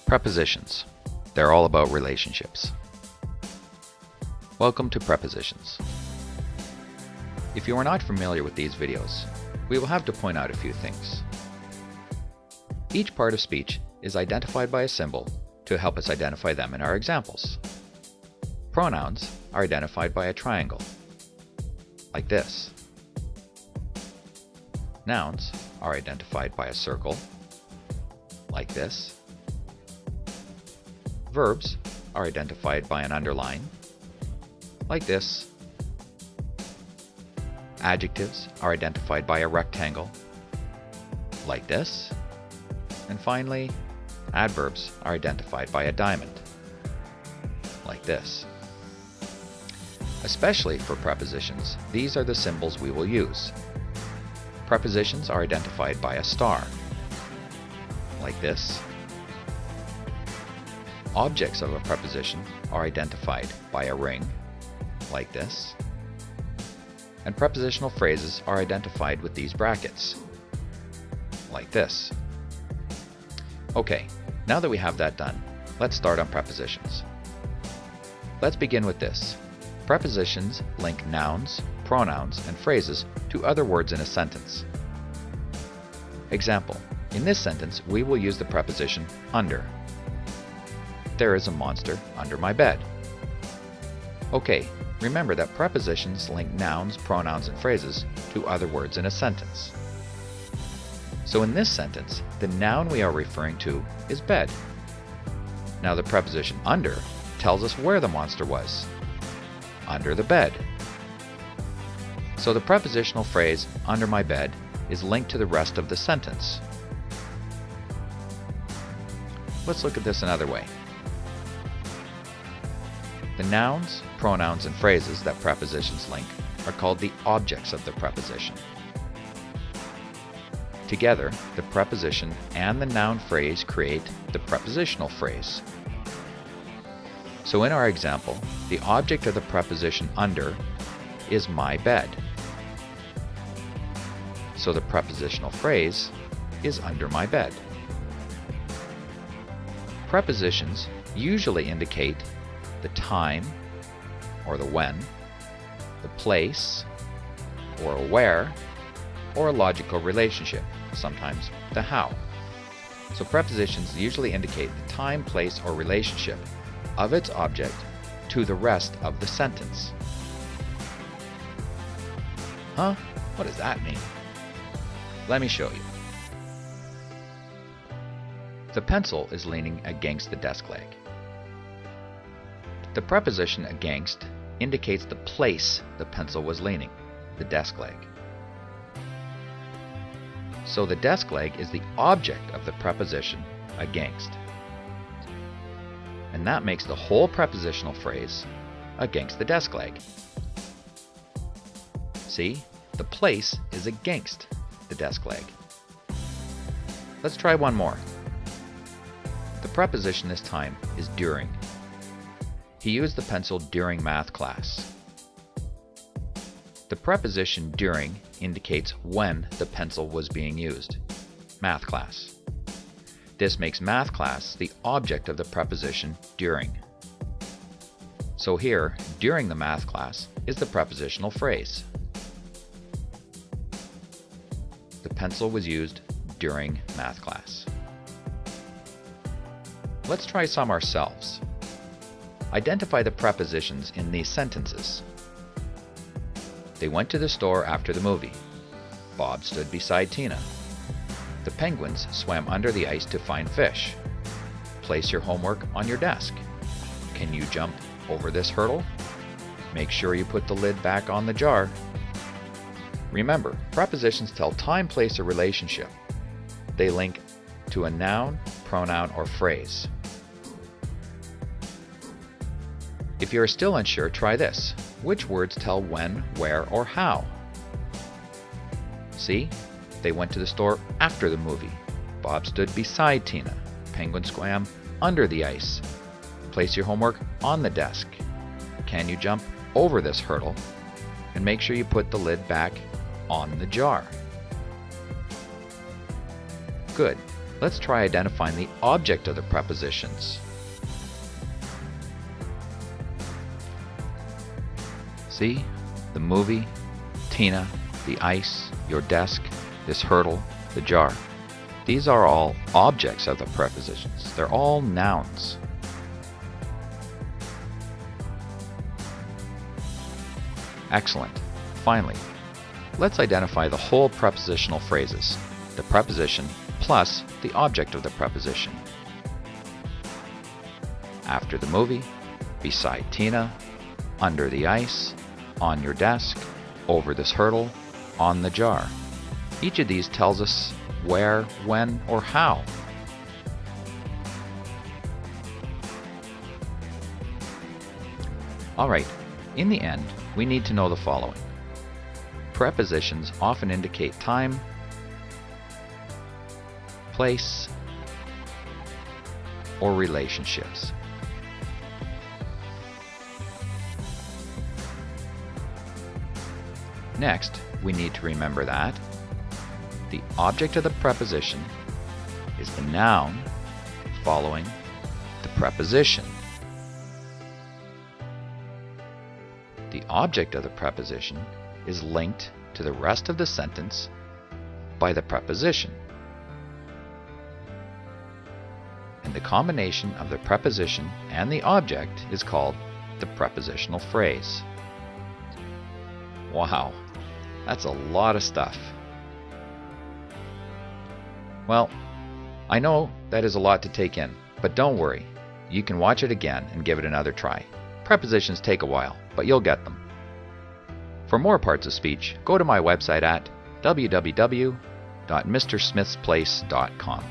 Prepositions. They're all about relationships. Welcome to Prepositions. If you are not familiar with these videos, we will have to point out a few things. Each part of speech is identified by a symbol to help us identify them in our examples. Pronouns are identified by a triangle, like this. Nouns are identified by a circle, like this. Verbs are identified by an underline, like this. Adjectives are identified by a rectangle, like this. And finally, adverbs are identified by a diamond, like this. Especially for prepositions, these are the symbols we will use. Prepositions are identified by a star, like this. Objects of a preposition are identified by a ring, like this. And prepositional phrases are identified with these brackets, like this. Okay, now that we have that done, let's start on prepositions. Let's begin with this. Prepositions link nouns, pronouns, and phrases to other words in a sentence. Example, in this sentence we will use the preposition under. There is a monster under my bed. Okay, remember that prepositions link nouns, pronouns, and phrases to other words in a sentence. So in this sentence, the noun we are referring to is bed. Now the preposition under tells us where the monster was. Under the bed. So the prepositional phrase, under my bed, is linked to the rest of the sentence. Let's look at this another way. The nouns, pronouns, and phrases that prepositions link are called the objects of the preposition. Together, the preposition and the noun phrase create the prepositional phrase. So in our example, the object of the preposition under is my bed. So the prepositional phrase is under my bed. Prepositions usually indicate the time, or the when, the place, or a where, or a logical relationship, sometimes the how. So prepositions usually indicate the time, place, or relationship of its object to the rest of the sentence. Huh? What does that mean? Let me show you. The pencil is leaning against the desk leg. The preposition against indicates the place the pencil was leaning, the desk leg. So the desk leg is the object of the preposition against. And that makes the whole prepositional phrase against the desk leg. See, the place is against the desk leg. Let's try one more. The preposition this time is during. He used the pencil during math class. The preposition during indicates when the pencil was being used, math class. This makes math class the object of the preposition during. So here, during the math class is the prepositional phrase. The pencil was used during math class. Let's try some ourselves. Identify the prepositions in these sentences. They went to the store after the movie. Bob stood beside Tina. The penguins swam under the ice to find fish. Place your homework on your desk. Can you jump over this hurdle? Make sure you put the lid back on the jar. Remember, prepositions tell time, place, or relationship. They link to a noun, pronoun, or phrase. If you are still unsure, try this. Which words tell when, where, or how? See? They went to the store after the movie. Bob stood beside Tina. Penguin swam under the ice. Place your homework on the desk. Can you jump over this hurdle? And make sure you put the lid back on the jar. Good. Let's try identifying the object of the prepositions. See? The movie, Tina, the ice, your desk, this hurdle, the jar. These are all objects of the prepositions. They're all nouns. Excellent. Finally, let's identify the whole prepositional phrases, the preposition plus the object of the preposition. After the movie, beside Tina, under the ice, on your desk, over this hurdle, on the jar. Each of these tells us where, when, or how. Alright, in the end, we need to know the following. Prepositions often indicate time, place, or relationships. Next, we need to remember that the object of the preposition is the noun following the preposition. The object of the preposition is linked to the rest of the sentence by the preposition. And the combination of the preposition and the object is called the prepositional phrase. Wow, that's a lot of stuff. Well, I know that is a lot to take in, but don't worry. You can watch it again and give it another try. Prepositions take a while, but you'll get them. For more parts of speech, go to my website at www.mrsmithsplace.com.